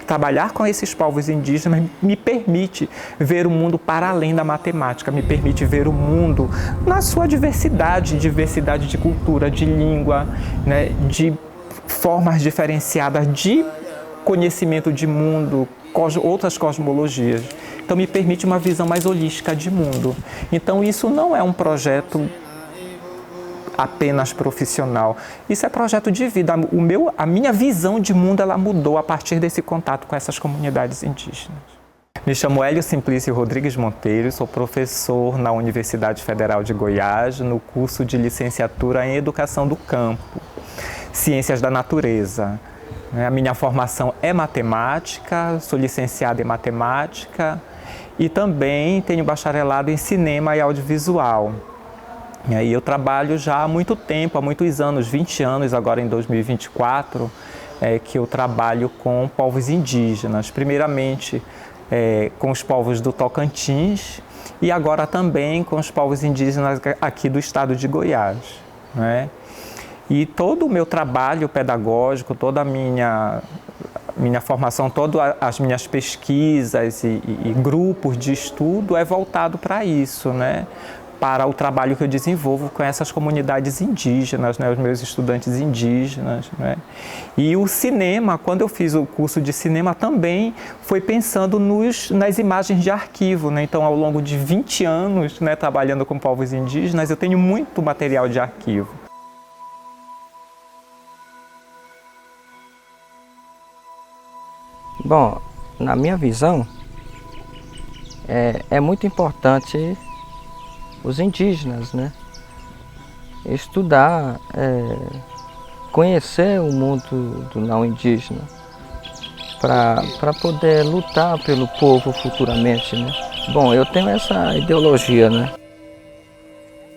Trabalhar com esses povos indígenas me permite ver o mundo para além da matemática, me permite ver o mundo na sua diversidade, diversidade de cultura, de língua, né, de formas diferenciadas de conhecimento de mundo, outras cosmologias. Então me permite uma visão mais holística de mundo. Então isso não é um projeto apenas profissional. Isso é projeto de vida. A minha visão de mundo ela mudou a partir desse contato com essas comunidades indígenas. Me chamo Hélio Simplício Rodrigues Monteiro, sou professor na Universidade Federal de Goiás, no curso de licenciatura em Educação do Campo, Ciências da Natureza. A minha formação é matemática, sou licenciado em matemática e também tenho bacharelado em cinema e audiovisual. E aí eu trabalho já há muito tempo, há muitos anos, 20 anos, agora em 2024, que eu trabalho com povos indígenas. Primeiramente com os povos do Tocantins e agora também com os povos indígenas aqui do estado de Goiás, né? E todo o meu trabalho pedagógico, toda a minha formação, todas as minhas pesquisas e grupos de estudo é voltado para isso, né? Para o trabalho que eu desenvolvo com essas comunidades indígenas, né, os meus estudantes indígenas, né. E o cinema, quando eu fiz o curso de cinema também foi pensando nas imagens de arquivo, né. Então, ao longo de 20 anos, né, trabalhando com povos indígenas, eu tenho muito material de arquivo. Bom, na minha visão, é muito importante os indígenas, né? Estudar, conhecer o mundo do não indígena para poder lutar pelo povo futuramente, né? Bom, eu tenho essa ideologia, né?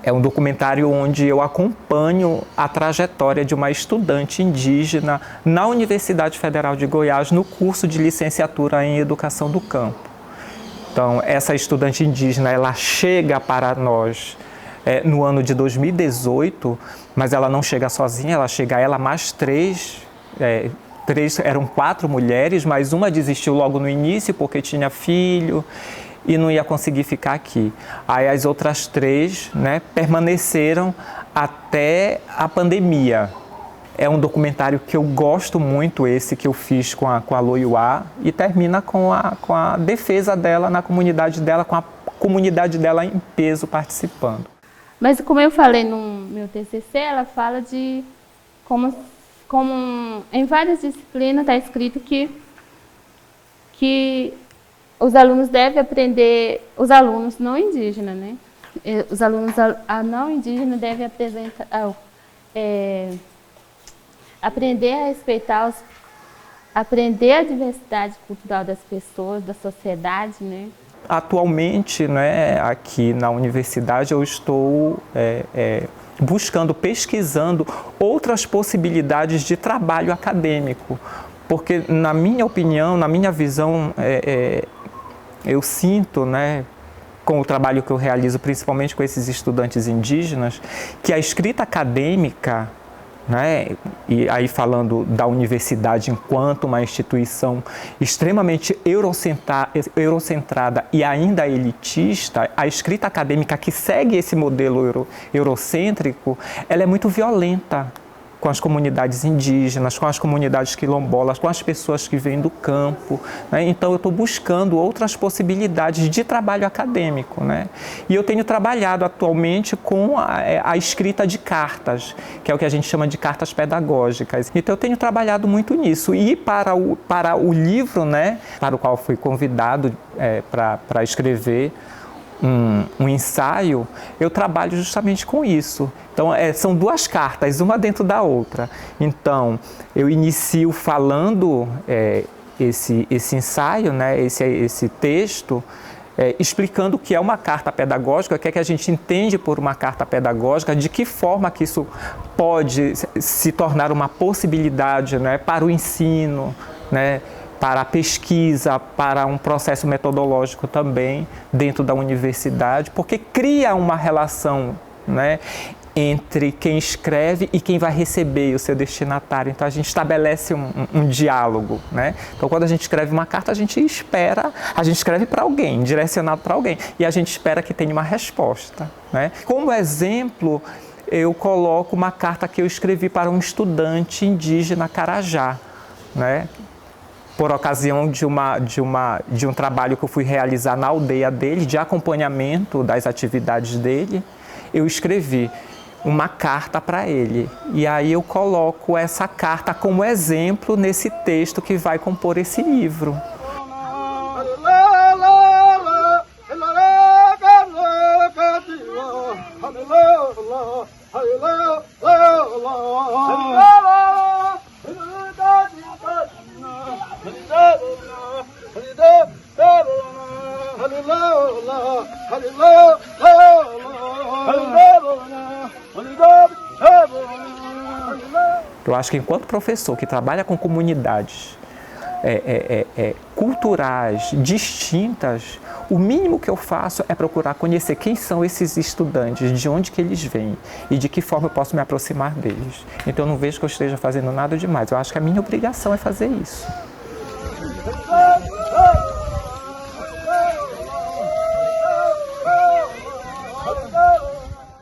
É um documentário onde eu acompanho a trajetória de uma estudante indígena na Universidade Federal de Goiás no curso de licenciatura em Educação do Campo. Então, essa estudante indígena, ela chega para nós no ano de 2018, mas ela não chega sozinha, ela mais três, eram 4 mulheres, mas uma desistiu logo no início porque tinha filho e não ia conseguir ficar aqui. Aí as outras 3, né, permaneceram até a pandemia. É um documentário que eu gosto muito, esse que eu fiz com a Loiuá, e termina com a defesa dela na comunidade dela, com a comunidade dela em peso participando. Mas como eu falei no meu TCC, ela fala de como em várias disciplinas está escrito que os alunos devem aprender, os alunos não indígenas, né? Os alunos não indígenas devem aprender a respeitar, aprender a diversidade cultural das pessoas, da sociedade, né? Atualmente, né, aqui na universidade, eu estou buscando, pesquisando outras possibilidades de trabalho acadêmico, porque, na minha opinião, na minha visão, eu sinto, né, com o trabalho que eu realizo, principalmente com esses estudantes indígenas, que a escrita acadêmica, né, e aí falando da universidade enquanto uma instituição extremamente eurocentrada e ainda elitista, a escrita acadêmica que segue esse modelo eurocêntrico, ela é muito violenta com as comunidades indígenas, com as comunidades quilombolas, com as pessoas que vêm do campo, né? Então eu estou buscando outras possibilidades de trabalho acadêmico, né? E eu tenho trabalhado atualmente com a escrita de cartas, que é o que a gente chama de cartas pedagógicas. Então eu tenho trabalhado muito nisso. E para o livro, né, para o qual fui convidado para escrever um ensaio, eu trabalho justamente com isso. Então, são 2 cartas, uma dentro da outra. Então, eu inicio falando esse ensaio, né, esse texto, explicando o que é uma carta pedagógica, o que é que a gente entende por uma carta pedagógica, de que forma que isso pode se tornar uma possibilidade, né, para o ensino, né, para a pesquisa, para um processo metodológico também dentro da universidade, porque cria uma relação, né, entre quem escreve e quem vai receber, o seu destinatário. Então a gente estabelece um diálogo, né? Então quando a gente escreve uma carta, a gente escreve para alguém, direcionado para alguém, e a gente espera que tenha uma resposta, né? Como exemplo, eu coloco uma carta que eu escrevi para um estudante indígena Carajá, né? Por ocasião de um trabalho que eu fui realizar na aldeia dele, de acompanhamento das atividades dele, eu escrevi uma carta para ele. E aí eu coloco essa carta como exemplo nesse texto que vai compor esse livro. Eu acho que enquanto professor que trabalha com comunidades culturais distintas, o mínimo que eu faço é procurar conhecer quem são esses estudantes, de onde que eles vêm e de que forma eu posso me aproximar deles. Então eu não vejo que eu esteja fazendo nada demais, eu acho que a minha obrigação é fazer isso.